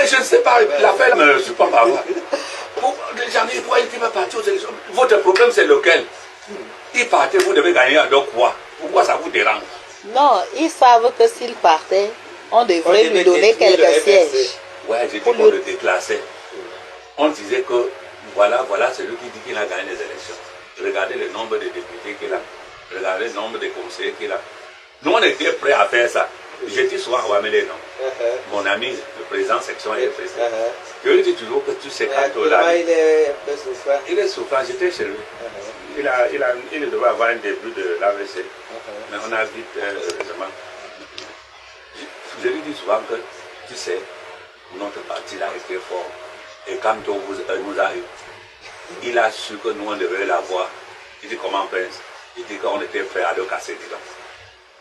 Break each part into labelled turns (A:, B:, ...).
A: Mais je ne sais pas, l'affaire ne me surprend pas. J'en ai pourquoi il ne va pas partir aux élections. Votre problème, c'est lequel? Il partait, vous devez gagner donc quoi? Pourquoi ça vous dérange?
B: Non, ils savent que s'ils partaient, on devrait lui donner quelques sièges.
A: Ouais, j'ai dit qu'on le déclassait. On disait que voilà celui qui dit qu'il a gagné les élections. Regardez le nombre de députés qu'il a. Regardez le nombre de conseillers qu'il a. Nous, on était prêts à faire ça. Je dis souvent à Wamele, non. Mon ami, le président section et le président. Je lui dis toujours que tu sais quand on l'a.
C: Il est un peu souffrant.
A: Il est souffrant, j'étais chez lui. Il devait avoir un début de l'AVC. Mais on a vite, heureusement. Je lui dis souvent que, tu sais, notre parti là était fort. Et quand on nous a eu, il a su que nous on devait l'avoir. Il dit comment on pense. Il dit qu'on était prêt à le casser, disons.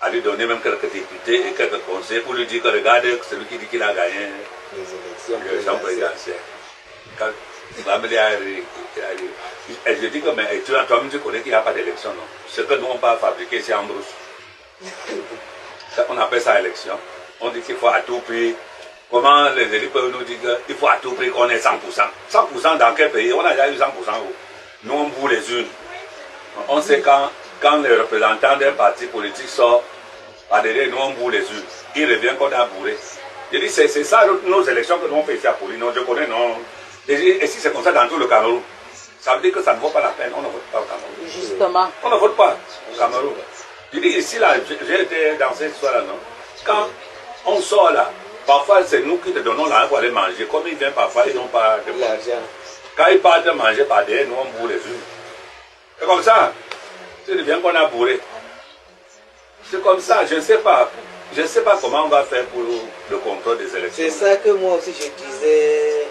A: À lui donner même quelques députés et quelques conseils pour lui dire que regarde celui qui dit qu'il a gagné les élections présidentielles. Quand Mameli a dit, et je dis que mais toi-même tu connais qu'il n'y a pas d'élection, non? Ce que nous on pas fabriquer ici en Brousse. On appelle ça élection. On dit qu'il faut à tout prix. Comment les élus peuvent nous dire qu'il faut à tout prix qu'on ait 100%. 100% dans quel pays? On a déjà eu 100%. Nous on bourre les urnes. On sait quand les représentants d'un parti politique sortent, à derrière nous on bourre les urnes. Il revient qu'on a bourré. Je dis c'est ça nos élections que nous on fait ici à Poli. Non, je connais, non. Et si c'est comme ça dans tout le Cameroun, ça veut dire que ça ne vaut pas la peine. On ne vote pas au Cameroun.
B: Justement.
A: On ne vote pas au Cameroun. Je dis ici là, j'ai été dans cette histoire là, non. Quand on sort là, parfois c'est nous qui te donnons l'argent pour aller manger. Comme ils viennent parfois, ils n'ont pas de l'argent. Quand ils partent manger par derrière, nous on bourre les urnes. C'est comme ça. C'est bien qu'on a bourré. C'est comme ça, je ne sais pas. Je ne sais pas comment on va faire pour le contrôle des élections.
C: C'est ça que moi aussi je disais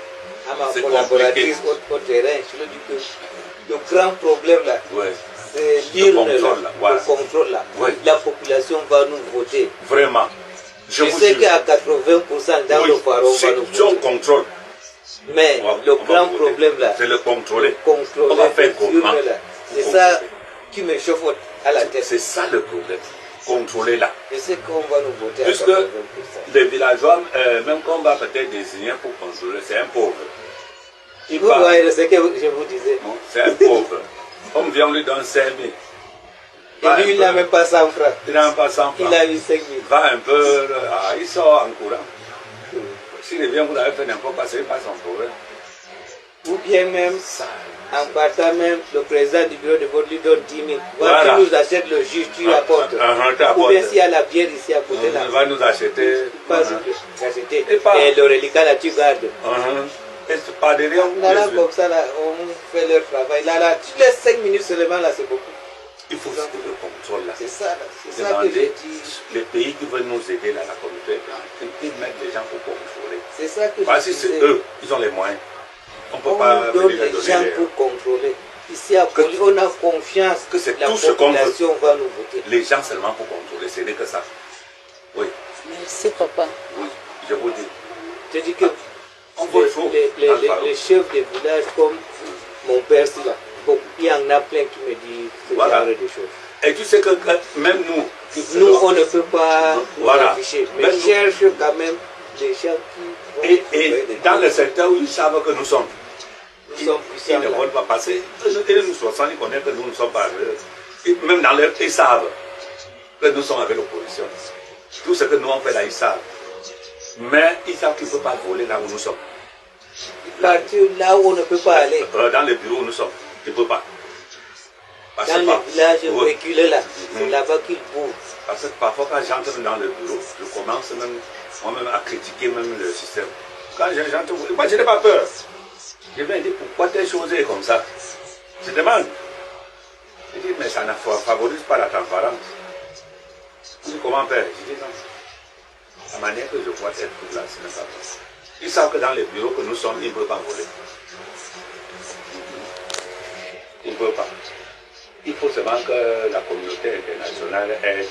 C: à ma collaboratrice au terrain. Je lui dis que le grand problème là, c'est l'urne, le contrôle là. La population va nous voter.
A: Vraiment.
C: Je sais qu'à 80% dans le phare, on va nous voter.
A: On contrôle.
C: Mais le grand problème là,
A: c'est le contrôler.
C: On va faire comment? C'est ça qui me chauffe à la tête.
A: C'est ça le problème. Contrôler là.
C: Je sais qu'on va nous voter à 80%.
A: Puisque les villageois, même qu'on va peut-être désigner pour contrôler, c'est un pauvre.
C: Vous voyez ce que je vous disais.
A: C'est un pauvre. On vient, on lui donne 5 000.
C: Et lui, il n'a même pas 100 francs.
A: Il n'a même pas 100 francs.
C: Il a eu 5 000.
A: Va un peu, il sort en courant. S'il vient, vous avez fait n'importe quoi, ce n'est pas son problème.
C: Ou bien même, en partant même, le président du bureau de vote lui donne 10 000. Voilà. Tu nous achètes le juge, tu apportes. Ou bien s'il y a la bière ici à côté là.
A: Il va nous acheter.
C: Et le reliquat là, tu gardes.
A: Et pas derrière.
C: Là, comme ça, là, on fait leur travail. Là, tu laisses 5 minutes seulement, là, c'est beaucoup.
A: Il faut que le contrôle là.
C: C'est ça que je dis.
A: Les pays qui veulent nous aider, là, la communauté, ils mettent des gens pour contrôler.
C: C'est ça que
A: je dis. Si c'est eux, ils ont les moyens. On ne peut pas
C: donne les gens pour contrôler. Ici à Poli, on a confiance
A: que c'est
C: la
A: tout ce qu'on
C: population va nous voter.
A: Les gens seulement pour contrôler, ce n'est que ça. Oui.
B: Merci papa.
A: Oui, je vous dis.
C: Je dis que les chefs des villages comme mon père, là, il y en a plein qui me disent ce genre de choses.
A: Et tu sais que même nous...
C: Nous, on ne peut pas nous afficher. Mais ils cherchent quand même des gens qui...
A: Et dans le secteur où ils savent que nous sommes, ils ne veulent pas passer. Ils nous sont ils connaissent que nous ne sommes pas... Même dans leur... Ils savent que nous sommes avec l'opposition. Tout ce que nous on fait là, ils savent. Mais ils savent qu'ils ne peuvent pas voler là où nous sommes.
C: Partir là où on ne peut pas aller.
A: Dans le bureau où nous sommes, ils ne peuvent pas.
C: Dans les villages reculés là, c'est là-bas qu'ils bougent.
A: Parce que parfois quand j'entre dans le bureau, je commence même moi-même à critiquer même le système. Quand j'entre, moi je n'ai pas peur. Je viens dire pourquoi telle chose est comme ça. Je demande. Je dis mais ça ne favorise pas la transparence. Je dis comment faire? Je dis non. La manière que je vois cette chose là, ce n'est pas possible. Ils savent que dans les bureaux que nous sommes, ils ne peuvent pas voler. Ils ne peuvent pas. Il faut seulement que la communauté internationale aide.